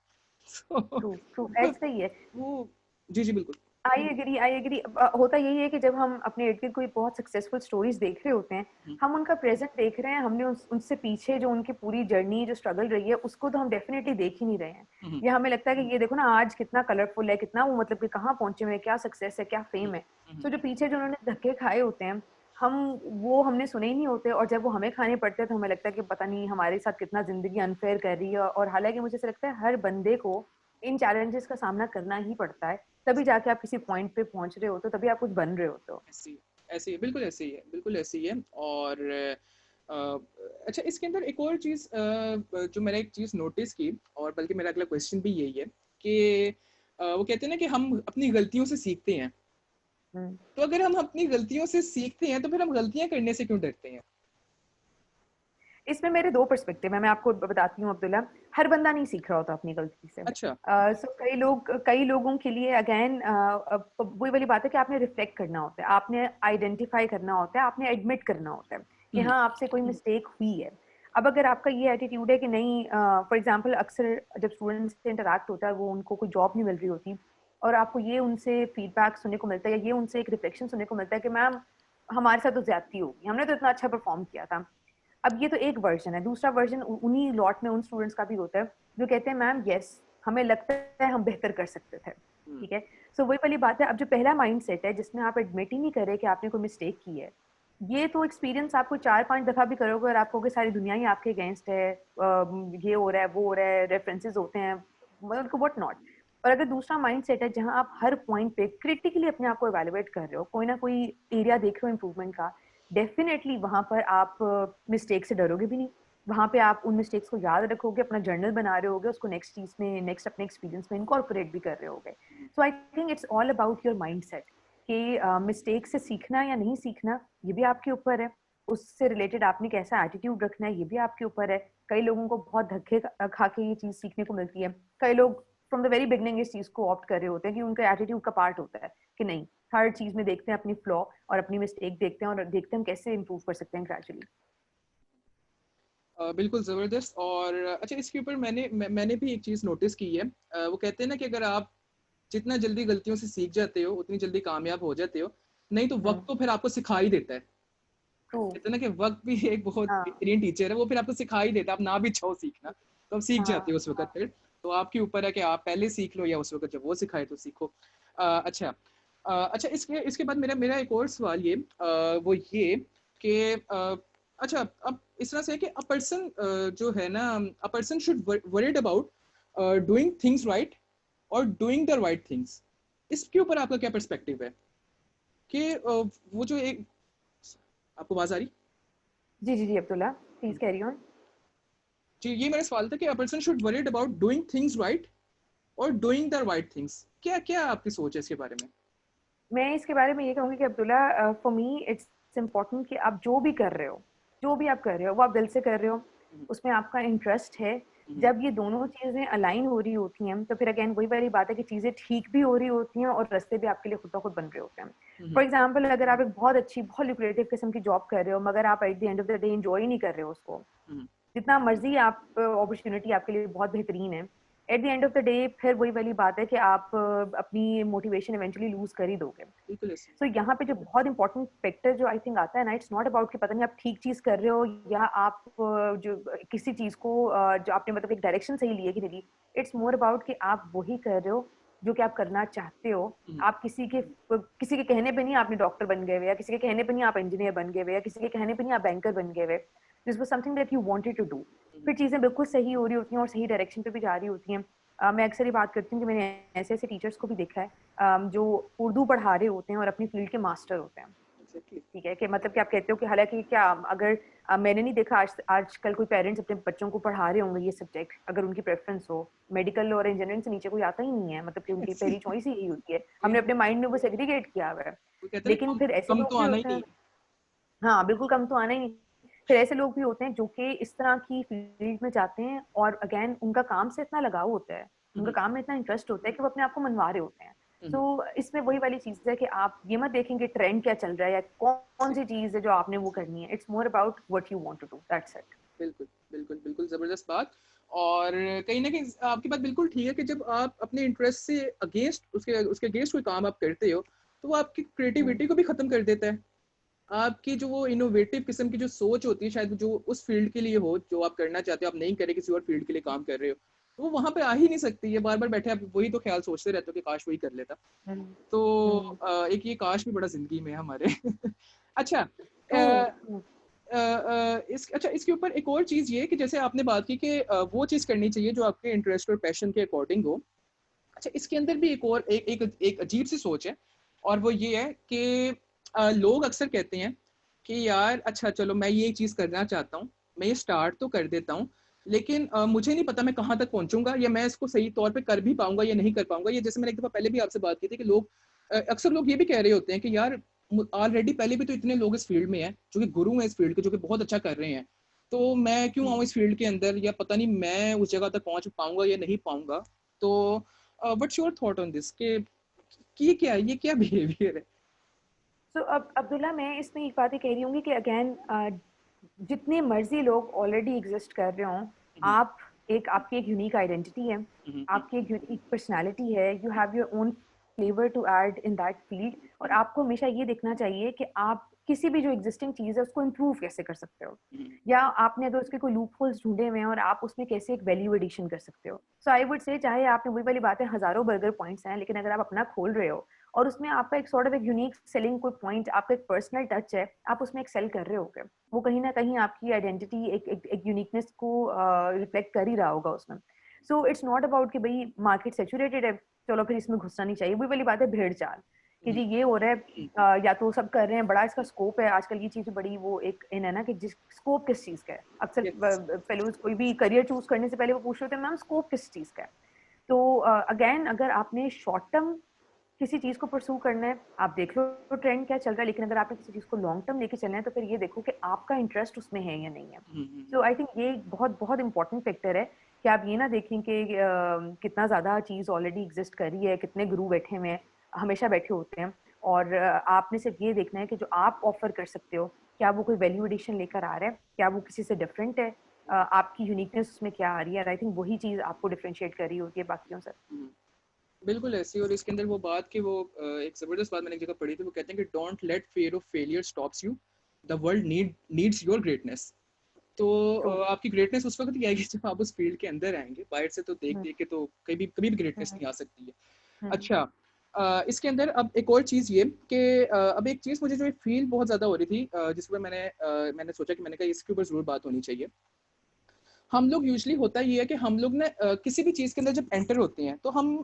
ट्रू ट्रू, वो ऐसा ही है। वो जी जी बिल्कुल। I agree. होता यही है कि जब हम अपने इर्द गिर्द कोई बहुत सक्सेसफुल स्टोरीज देख रहे होते हैं, हम उनका प्रेजेंट देख रहे हैं, हमने उनसे पीछे जो उनकी पूरी जर्नी जो स्ट्रगल रही है उसको तो हम डेफिनेटली देख ही नहीं रहे हैं। या हमें लगता है कि ये देखो ना आज कितना कलरफुल है, कितना वो मतलब कि कहाँ पहुंचे हुए हैं, क्या सक्सेस है, क्या फेम है। तो जो पीछे जो उन्होंने धक्के खाए होते हैं, वो हमने सुने ही नहीं होते, और जब वो हमें खाने पड़ते हैं तो हमें लगता है कि पता नहीं हमारे साथ कितना जिंदगी अनफेयर कर रही है। और हालांकि मुझे ऐसा लगता है हर बंदे को इन चैलेंजेस का सामना करना ही पड़ता है, तभी जाके आप किसी पॉइंट पे पहुंच रहे होते हो, तभी आप कुछ बन रहे होते हो। ऐसी ऐसी है, बिल्कुल ऐसी ही है, बिल्कुल ऐसी ही है। और अ, अच्छा, इसके अंदर एक और चीज़ जो मैंने एक चीज़ नोटिस की, और बल्कि मेरा अगला क्वेश्चन भी यही है कि वो कहते हैं ना कि हम अपनी गलतियों से सीखते हैं। तो अगर हम अपनी गलतियों से सीखते हैं तो फिर हम गलतियां करने से क्यों डरते हैं? इसमें मेरे दो पर्सपेक्टिव है, मैं आपको बताती हूँ अब्दुल्ला। हर बंदा नहीं सीख रहा होता अपनी गलती से। अच्छा। सो कई लोगों के लिए अगेन वही वाली बात है कि आपने रिफ्लेक्ट करना होता है, आपने आइडेंटिफाई करना होता है, आपने एडमिट करना होता है कि हाँ आपसे कोई मिस्टेक हुई है। अब अगर आपका ये एटीट्यूड है कि नहीं, फॉर एग्जांपल अक्सर जब स्टूडेंट्स से इंटरेक्ट होता है, वो उनको कोई जॉब नहीं मिल रही होती और आपको ये उनसे फीडबैक सुनने को मिलता है या ये उनसे एक रिफ्लेक्शन सुनने को मिलता है कि मैम हमारे साथ तो ज्यादती होगी, हमने तो इतना अच्छा परफॉर्म किया था। अब ये तो एक वर्जन है, दूसरा वर्जन उन्हीं लॉट में उन स्टूडेंट्स का भी होता है जो कहते हैं मैम यस हमें लगता है हम बेहतर कर सकते थे। ठीक है, सो वही वाली बात है। अब जो पहला माइंड सेट है जिसमें आप एडमिट ही नहीं कर रहे कि आपने कोई मिस्टेक की है, ये तो एक्सपीरियंस आपको 4-5 दफा भी करोगे और आपको सारी दुनिया ही आपके अगेंस्ट है, ये हो रहा है वो हो रहा है, रेफरेंसेस होते हैं, मतलब व्हाट नॉट। और अगर दूसरा माइंड सेट है जहां आप हर पॉइंट पे क्रिटिकली अपने आप को एवेलुएट कर रहे हो, कोई ना कोई एरिया देख रहे हो इंप्रूवमेंट का, डेफिनेटली वहां पर आप मिस्टेक से डरोगे भी नहीं। वहां पे आप उन मिस्टेक्स को याद रखोगे, अपना जर्नल बना रहे होगे, उसको नेक्स्ट चीज में, नेक्स्ट अपने एक्सपीरियंस में इनकॉर्पोरेट भी कर रहे होगे। So I think it's all about your mindset कि मिस्टेक से सीखना या नहीं सीखना ये भी आपके ऊपर है, उससे रिलेटेड आपने कैसा एटीट्यूड रखना है ये भी आपके ऊपर है। कई लोगों को बहुत धक्के खा के ये चीज सीखने को मिलती है, कई लोग फ्रॉम द वेरी बिगनिंग इस चीज को ऑप्ट कर रहे होते हैं कि उनका एटीट्यूड का पार्ट होता है कि नहीं, हर चीज में देखते हैं अपनी फ्लॉ और अपनी मिस्टेक देखते हैं और देखते हैं हम कैसे इंप्रूव कर सकते हैं ग्रेजुअली। बिल्कुल ज़बरदस्त। और अच्छा, इसके ऊपर मैंने भी एक चीज़ नोटिस की है। वो कहते हैं ना कि अगर आप जितना जल्दी गलतियों से सीख जाते हो उतनी जल्दी कामयाब हो जाते हो, नहीं तो वक्त तो फिर आपको सिखा ही देता है। कहते हैं ना कि वक्त भी एक बहुत बेहतरीन टीचर है, वो फिर आपको सिखा ही देता है। आप ना भी चाहो सीखना तो आप सीख जाते हो उस वक्त। फिर तो आपके ऊपर है कि आप पहले सीख लो या उस वक्त जब वो सिखाए तो सीखो। अच्छा, अच्छा, इसके इसके बाद मेरा मेरा एक और सवाल ये वो ये कि अच्छा, अब इस तरह से है कि अ पर्सन जो है ना, a person should worried about doing things right और डूइंग द राइट थिंग्स। इसके ऊपर आपका क्या पर्सपेक्टिव है कि वो जो एक, आपको आवाज आ रही? जी जी जी अब्दुल्ला, प्लीज कैरी ऑन। जी, ये मेरा सवाल था कि a person should worried about doing things right और डूइंग द राइट थिंग्स। क्या क्या आपकी सोच है इसके बारे में? मैं इसके बारे में ये कहूँगी कि Abdullah, for me it's important कि आप जो भी कर रहे हो, जो भी आप कर रहे हो वो आप दिल से कर रहे हो, उसमें आपका इंटरेस्ट है। जब ये दोनों चीजें अलाइन हो रही होती हैं तो फिर अगेन वही वाली बात है कि चीजें ठीक भी हो रही होती हैं और रास्ते भी आपके लिए खुद ब खुद बन रहे होते हैं। फॉर एग्जाम्पल, अगर आप एक बहुत अच्छी, बहुत ल्यूक्रेटिव किस्म की जॉब कर रहे हो मगर आप at the end of the day enjoy नहीं कर रहे हो उसको, जितना मर्जी आप अपॉर्चुनिटी आपके लिए बहुत बेहतरीन है, at the end of the day फिर वही वाली बात है कि आप अपनी मोटिवेशन इवेंचुअली लूज कर ही दोगे। बिल्कुल ऐसे। सो यहाँ पे जो बहुत इंपॉर्टेंट फैक्टर जो आई थिंक आता है ना, इट्स नॉट अबाउट कि पता नहीं आप ठीक चीज कर रहे हो या आप जो किसी चीज को जो आपने मतलब एक डायरेक्शन सही ली है कि नहीं, इट्स मोर अबाउट कि आप वही कर रहे हो जो कि आप करना चाहते हो। आप किसी के कहने पे नहीं आपने डॉक्टर बन गए हुए, या किसी के कहने पे नहीं आप इंजीनियर बन गए हुए, या किसी के कहने पे नहीं आप बैंकर बन गए हुए। This was something that you wanted to do. फिर चीजें बिल्कुल सही हो रही होती हैं और सही डायरेक्शन पे भी जा रही होती हैं। मैं अक्सर ये बात करती हूँ कि मैंने ऐसे ऐसे टीचर्स को भी देखा है जो उर्दू पढ़ा रहे होते हैं और अपनी फील्ड के मास्टर होते हैं। ठीक है, कि मतलब कि आप कहते हो कि हालांकि क्या, अगर मैंने नहीं देखा आजकल कोई पेरेंट्स अपने बच्चों को पढ़ा रहे होंगे ये सब्जेक्ट, अगर उनकी प्रेफरेंस हो, मेडिकल और इंजीनियरिंग से नीचे कोई आता ही नहीं है, मतलब कि उनकी पहली चॉइस ही यही होती है। हमने अपने माइंड में वो सेग्रीगेट किया हुआ है। वो कहते हैं लेकिन कम फिर ऐसे कम तो लोग भी आना ही होते नहीं हैं, हाँ बिल्कुल कम तो आना ही नहीं। फिर ऐसे लोग भी होते हैं जो कि इस तरह की फील्ड में जाते हैं और अगेन उनका काम से इतना लगाव होता है, उनका काम में इतना इंटरेस्ट होता है कि वो अपने आप को मनवा रहे होते हैं। तो इसमें वही वाली चीज है कि आप ये मत देखेंगे ट्रेंड क्या चल रहा है या कौन सी चीज है जो आपने वो करनी है। It's more about what you want to do, that's it. बिल्कुल बिल्कुल बिल्कुल, जबरदस्त बात। और कहीं ना कहीं आपकी बात बिल्कुल ठीक है कि जब आप अपने इंटरेस्ट से अगेंस्ट उसके उसके अगेंस्ट कोई काम आप करते हो तो वो आपकी क्रिएटिविटी को भी खत्म कर देता है। आपकी जो वो इनोवेटिव किस्म की जो सोच होती है, शायद जो उस फील्ड के लिए हो जो आप करना चाहते हो, आप नहीं करे किसी और फील्ड के लिए काम कर रहे हो, तो वो वहां पे आ ही नहीं सकती है। बार बार बैठे आप वही तो ख्याल सोचते रहते हो कि काश वही कर लेता। तो एक ये काश भी बड़ा जिंदगी में है हमारे। अच्छा, अच्छा, इसके ऊपर एक और चीज़ ये कि जैसे आपने बात की कि वो चीज़ करनी चाहिए जो आपके इंटरेस्ट और पैशन के अकॉर्डिंग हो। अच्छा, इसके अंदर भी एक और एक अजीब सी सोच है, और वो ये है कि लोग अक्सर कहते हैं कि यार अच्छा चलो मैं ये चीज़ करना चाहता हूँ, मैं ये स्टार्ट तो कर देता हूँ, लेकिन मुझे नहीं पता मैं कहाँ तक पहुँचूंगा या मैं इसको सही तौर पे कर भी पाऊंगा या नहीं कर पाऊंगा। ये जैसे मैंने एक दफ़ा पहले भी आपसे बात की थी कि लोग अक्सर लोग ये भी कह रहे होते हैं कि यार ऑलरेडी पहले भी तो इतने लोग इस फील्ड में हैं जो कि गुरु हैं इस फील्ड के, जो कि बहुत अच्छा कर रहे हैं, तो मैं क्यों आऊँ इस फील्ड के अंदर, या पता नहीं मैं उस जगह तक पहुंच पाऊंगा या नहीं पाऊंगा। तो what's your thought on this कि ये क्या है, ये क्या बिहेवियर है? तो अब अब्दुल्ला, मैं इसमें एक बात ही कह रही हूँ कि अगेन जितने मर्जी लोग ऑलरेडी एग्जिस्ट कर रहे हों, आप आपकी एक यूनिक आइडेंटिटी है, आपकी एक यूनिक पर्सनालिटी है, you have your own flavour to add in that field, और आपको हमेशा ये देखना चाहिए कि आप किसी भी जो एग्जिस्टिंग चीज़ है उसको इम्प्रूव कैसे कर सकते हो, या आपने अगर उसके कोई लूप होल्स ढूंढे हुए हैं और आप उसमें कैसे एक वैल्यू एडिशन कर सकते हो। सो आई वुड से, चाहे आपने वही वाली बात है, हजारों बर्गर पॉइंट्स हैं, लेकिन अगर आप अपना खोल रहे हो और उसमें आपका एक सॉर्ट ऑफ एक यूनिक सेलिंग कोई पॉइंट, आपका एक पर्सनल टच है, आप उसमें एक्सेल कर रहे होगे, वो कहीं ना कहीं आपकी आइडेंटिटी एक यूनिकनेस को रिफ्लेक्ट कर ही रहा होगा उसमें। सो इट्स नॉट अबाउट कि भाई मार्केट सेचुरेटेड है, चलो फिर इसमें घुसना नहीं चाहिए। वही वाली बात है भेड़ चाल, कि जी ये हो रहा है, या तो सब कर रहे हैं, बड़ा इसका स्कोप है। आजकल ये चीज बड़ी वो एक इन है ना कि जिस स्कोप किस चीज का है, अक्सर फेलोज कोई भी करियर चूज करने से पहले वो पूछ रहे थे मैम स्कोप किस चीज का है। तो अगेन अगर आपने शॉर्ट टर्म किसी चीज को परस्यू करना है, आप देख लो तो ट्रेंड क्या चल रहा है, लेकिन अगर आपने किसी चीज को लॉन्ग टर्म लेके चलना है तो फिर ये देखो कि आपका इंटरेस्ट उसमें है या नहीं है। सो आई थिंक ये एक बहुत बहुत इंपॉर्टेंट फैक्टर है कि आप ये ना देखें कि कितना ज्यादा चीज ऑलरेडी एग्जिस्ट कर रही है, कितने गुरु बैठे हुए हैं, हमेशा बैठे होते हैं, और आपने सिर्फ ये देखना है कि जो आप ऑफर कर सकते हो, क्या वो कोई वैल्यू एडिशन लेकर आ रहा है, क्या वो किसी से डिफरेंट है, आपकी यूनिकनेस उसमें क्या आ रही है। आई थिंक वही चीज आपको डिफरेंशिएट कर रही होती है बाकियों से। बिल्कुल ऐसी। और इसके अंदर वो बात कि वो एक जबरदस्त बात मैंने एक जगह पढ़ी थी, वो कहते हैं कि don't let fear of failure stops you, the world needs your greatness. तो आपकी ग्रेटनेस उस वक्त ही आएगी जब आप उस फील्ड के अंदर आएंगे। बाहर से तो देख देख के तो कभी भी ग्रेटनेस नहीं आ सकती है। अच्छा, इसके अंदर अब एक और चीज़ ये कि अब एक चीज़ मुझे जो फील बहुत ज़्यादा हो रही थी, जिस पर मैंने सोचा कि मैंने कहा इसके ऊपर ज़रूर बात होनी चाहिए। हम लोग यूजली होता ये है कि हम लोग ना किसी भी चीज़ के अंदर जब एंटर होते हैं तो हम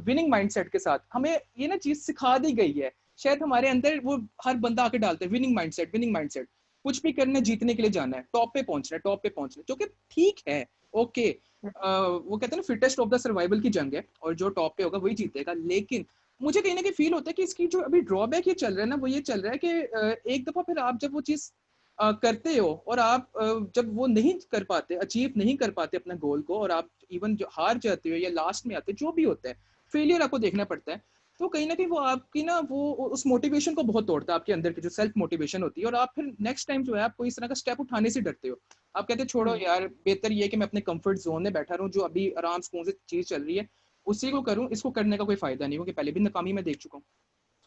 विनिंग माइंडसेट के साथ, हमें ये ना चीज़ सिखा दी गई है, शायद हमारे अंदर वो हर बंदा आके डालता है विनिंग माइंडसेट, विनिंग माइंडसेट। कुछ भी करना, जीतने के लिए जाना है, टॉप पे पहुंचना है, टॉप पे पहुंचना है, जो कि ठीक है, ओके। वो कहते हैं ना फिटेस्ट ऑफ द सर्वाइवल की जंग है, और जो टॉप पे होगा वही जीतेगा। लेकिन मुझे कहीं ना कहीं फील होता है कि इसकी जो अभी ड्रॉबैक ये चल रहा है ना, वो ये चल रहा है कि एक दफा फिर आप जब वो चीज़ करते हो और आप जब वो नहीं कर पाते, अचीव नहीं कर पाते अपने गोल को, और आप इवन जो हार जाते हो या लास्ट में आते हो, जो भी होता है फेलियर आपको देखना पड़ता है, तो कहीं ना कहीं वो आपकी ना वो उस मोटिवेशन को बहुत तोड़ता है, आपके अंदर की जो सेल्फ मोटिवेशन होती है। और आप फिर नेक्स्ट टाइम जो है आपको इस तरह का स्टेप उठाने से डरते हो। आप कहते हो छोड़ो यार, बेहतर ये कि मैं अपने कंफर्ट जोन में बैठा रहूं, जो अभी आराम सुकून से चीज चल रही है उसी को करूं, इसको करने का कोई फायदा नहीं, क्योंकि पहले भी नाकामी मैं देख चुका हूँ।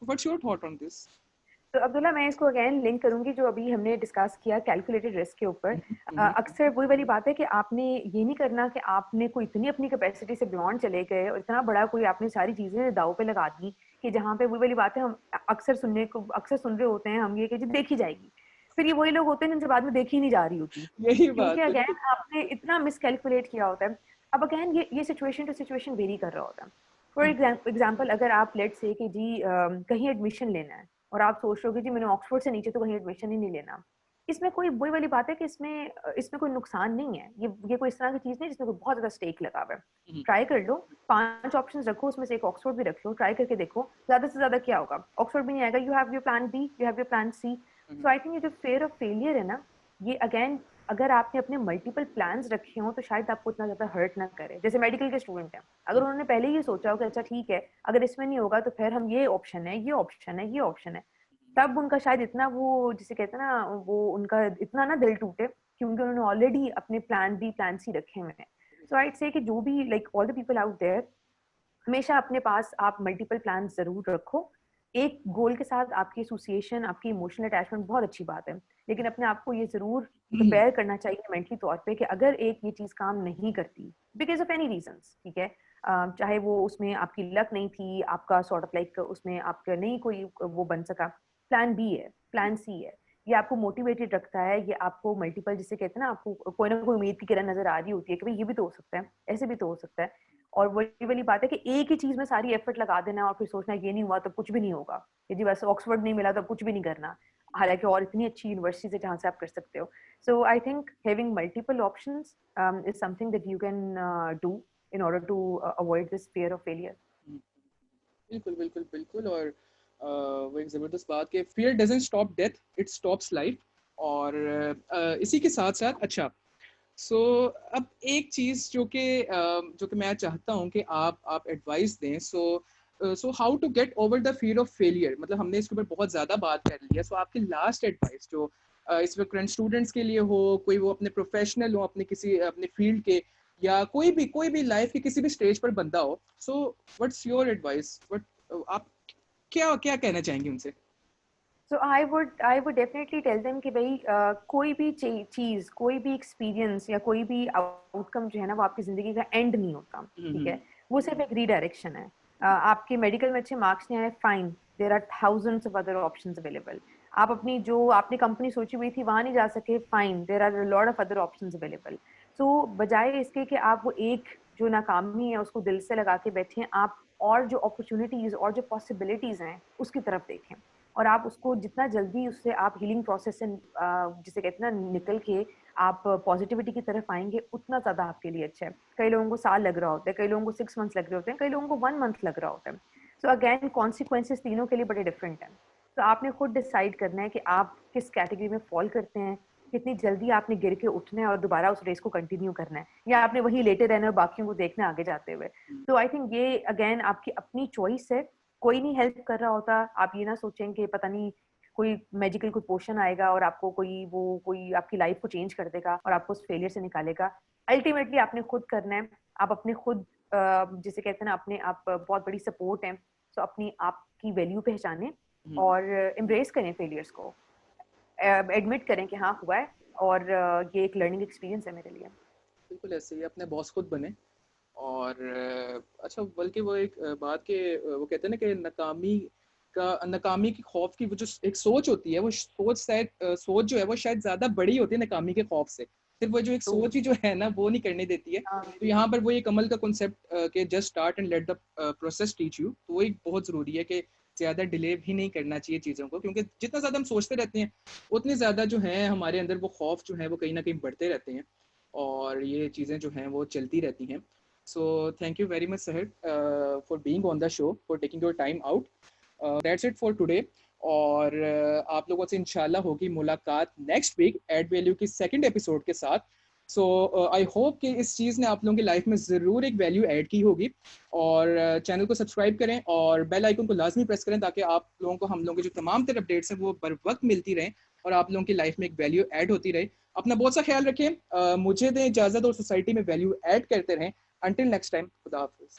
So what's your thought on this? तो अब्दुल्ला, मैं इसको अगेन लिंक करूंगी जो अभी हमने डिस्कस किया कैलकुलेटेड रिस्क के ऊपर। अक्सर वही वाली बात है कि आपने ये नहीं करना कि आपने कोई इतनी अपनी कैपेसिटी से बियॉन्ड चले गए और इतना बड़ा कोई आपने सारी चीजें दाव पे लगा दी कि जहाँ पे वही वाली बात है, हम अक्सर सुन रहे होते हैं हम ये कि जी देखी जाएगी। फिर ये वही लोग होते हैं जिनसे बाद में देखी नहीं जा रही होती, यही क्योंकि बात अगेन आपने इतना मिसकैलकुलेट किया होता है। अब अगेन ये सिचुएशन टू सिचुएशन वेरी कर रहा होता है। फॉर एग्जाम्पल, अगर आप लेट से कि जी कहीं एडमिशन लेना है और आप सोच रहे हो कि जी मैंने ऑक्सफोर्ड से नीचे तो कहीं एडमिशन ही नहीं लेना, इसमें कोई वही वाली बात है कि इसमें कोई नुकसान नहीं है। ये कोई इस तरह की चीज नहीं जिसमें कोई बहुत ज्यादा स्टेक लगा हुआ है। ट्राई कर लो, 5 ऑप्शंस रखो, उसमें से एक ऑक्सफोर्ड भी रख लो, ट्राई करके देखो, ज्यादा से ज्यादा क्या होगा, ऑक्सफोर्ड भी नहीं आएगा, you have your plan B, you have your plan C. So I think ये जो फेयर ऑफ फेलियर है ना, ये अगेन अगर आपने अपने मल्टीपल प्लान्स रखे हो तो शायद आपको इतना ज्यादा हर्ट ना करे। जैसे मेडिकल के स्टूडेंट हैं, अगर उन्होंने पहले ही सोचा हो कि अच्छा ठीक है, अगर इसमें नहीं होगा तो फिर हम ये ऑप्शन है, ये ऑप्शन है, ये ऑप्शन है, तब उनका शायद इतना वो जिसे कहते हैं ना, वो उनका इतना ना दिल टूटे, क्योंकि उन्होंने ऑलरेडी अपने प्लान बी प्लान सी रखे हुए हैं। सो आई से कि जो भी like all the people out there, हमेशा अपने पास आप मल्टीपल प्लान जरूर रखो। एक गोल के साथ आपकी एसोसिएशन, आपकी इमोशनल अटैचमेंट बहुत अच्छी बात है, लेकिन अपने आप को ये जरूर प्रिपेयर करना चाहिए मेंटली तौर पे कि अगर एक ये चीज काम नहीं करती बिकॉज ऑफ एनी रीजंस, ठीक है, चाहे वो उसमें आपकी लक नहीं थी, आपका सॉर्ट ऑफ लाइक उसमें आपका नहीं कोई वो बन सका, प्लान बी है, प्लान सी है, ये आपको मोटिवेटेड रखता है, ये आपको मल्टीपल जिसे कहते हैं ना, आपको कोई ना कोई उम्मीद की किरण नजर आ रही होती है कि भाई ये भी तो हो सकता है, ऐसे भी तो हो सकता है। और वही वाली बात है कि एक ही चीज में सारी एफर्ट लगा देना और फिर सोचना ये नहीं हुआ तो कुछ भी नहीं होगा, ये जी बस ऑक्सफोर्ड नहीं मिला तो कुछ भी नहीं करना, हालांकि और इतनी अच्छी यूनिवर्सिटीज है जहाँ से आप कर सकते हो। So I think having multiple options is something that you can do in order to avoid this fear of failure. बिल्कुल बिल्कुल बिल्कुल। और वो एक जबरदस्त बात कि fear doesn't stop death, it stops life. और इसी के साथ साथ अच्छा अब एक चीज़ जो कि मैं चाहता हूँ कि आप एडवाइस दें। So how to get over the fear of failure, मतलब हमने इसके ऊपर बहुत ज़्यादा बात कर ली है। सो आपकी लास्ट एडवाइस जो इस वक्त करंट स्टूडेंट्स के लिए हो, कोई वो अपने प्रोफेशनल हो, अपने फील्ड के, या कोई भी लाइफ के किसी भी स्टेज पर बंदा हो, सो व्हाट्स योर एडवाइस, आप क्या क्या कहना चाहेंगे उनसे? So I would definitely tell them कि भाई कोई भी चीज़, कोई भी एक्सपीरियंस या कोई भी आउटकम जो है ना, वो आपकी ज़िंदगी का एंड नहीं होता, ठीक है? वो सिर्फ एक रीडायरेक्शन है। आपके मेडिकल में अच्छे मार्क्स नहीं आए, fine, there are thousands of other options available. आप अपनी जो आपने कंपनी सोची हुई थी वहाँ नहीं जा सके, fine, there are lot of other options available. So बजाय इसके कि आप वो एक जो नाकामी है उसको दिल से लगा के बैठें, आप और जो अपॉर्चुनिटीज़ और जो पॉसिबिलिटीज़ हैं उसकी तरफ देखें, और आप उसको जितना जल्दी उससे आप हीलिंग प्रोसेस से जिसे कहते हैं ना निकल के आप पॉजिटिविटी की तरफ आएंगे, उतना ज़्यादा आपके लिए अच्छा है। कई लोगों को साल लग रहा होता है, कई लोगों को 6 मंथ्स लग रहे होते हैं, कई लोगों को 1 मंथ लग रहा होता है। सो अगेन कॉन्सिक्वेंसेस तीनों के लिए बड़े डिफरेंट हैं। तो आपने खुद डिसाइड करना है कि आप किस कैटेगरी में फॉल करते हैं, कितनी जल्दी आपने गिर के उठना है और दोबारा उस रेस को कंटिन्यू करना है, या आपने वही लेटे रहना है और बाकियों को देखना है आगे जाते हुए। तो आई थिंक ये अगेन आपकी अपनी चॉइस है, कोई नहीं हेल्प कर रहा होता। आप ये ना सोचें कि पता नहीं कोई मैजिकल कोई पोशन आएगा और आपको कोई आपकी लाइफ को चेंज कर देगा और आपको उस फेलियर से निकालेगा। अल्टीमेटली आपने खुद करना है। आप अपने खुद जिसे कहते हैं ना, अपने आप बहुत बड़ी सपोर्ट है। सो अपनी आपकी वैल्यू पहचानें और एम्ब्रेस करें फेलियर्स को, एडमिट करें कि हाँ हुआ है और ये एक लर्निंग एक्सपीरियंस है मेरे लिए। बिल्कुल ऐसे ही अपने बॉस खुद बने। और अच्छा, बल्कि वो एक बात के वो कहते हैं ना कि नकामी की खौफ की वो जो एक सोच होती है, वो सोच जो है वो शायद ज्यादा बड़ी होती है नकामी के खौफ से। सिर्फ वो जो एक तो सोच ही जो है ना वो नहीं करने देती है। तो यहाँ पर वो ये कमल का कॉन्सेप्ट के just start and let the process teach you, तो वो एक बहुत जरूरी है कि ज्यादा डिले भी नहीं करना चाहिए चीज़ों को, क्योंकि जितना ज़्यादा हम सोचते रहते हैं उतनी ज़्यादा जो है हमारे अंदर वो खौफ जो है वो कहीं ना कहीं बढ़ते रहते हैं, और ये चीज़ें जो हैं वो चलती रहती हैं। So thank you very much, Sahir, for being on the show, for taking your time out. That's it for today. और आप लोगों से इंशाल्लाह होगी मुलाकात नेक्स्ट वीक एड वैल्यू की सेकंड एपिसोड के साथ। सो आई होप कि इस चीज़ ने आप लोगों की लाइफ में ज़रूर एक वैल्यू ऐड की होगी। और चैनल को सब्सक्राइब करें और बेल आइकन को लाजमी प्रेस करें, ताकि आप लोगों को हम लोगों की जो तमाम तरह अपडेट्स हैं वो बर वक्त मिलती रहें और आप लोगों की लाइफ में एक वैल्यू ऐड होती रहे। अपना बहुत सा ख्याल रखें, मुझे दें इजाज़त और सोसाइटी में वैल्यू ऐड करते रहें। Until next time, Khuda Hafiz.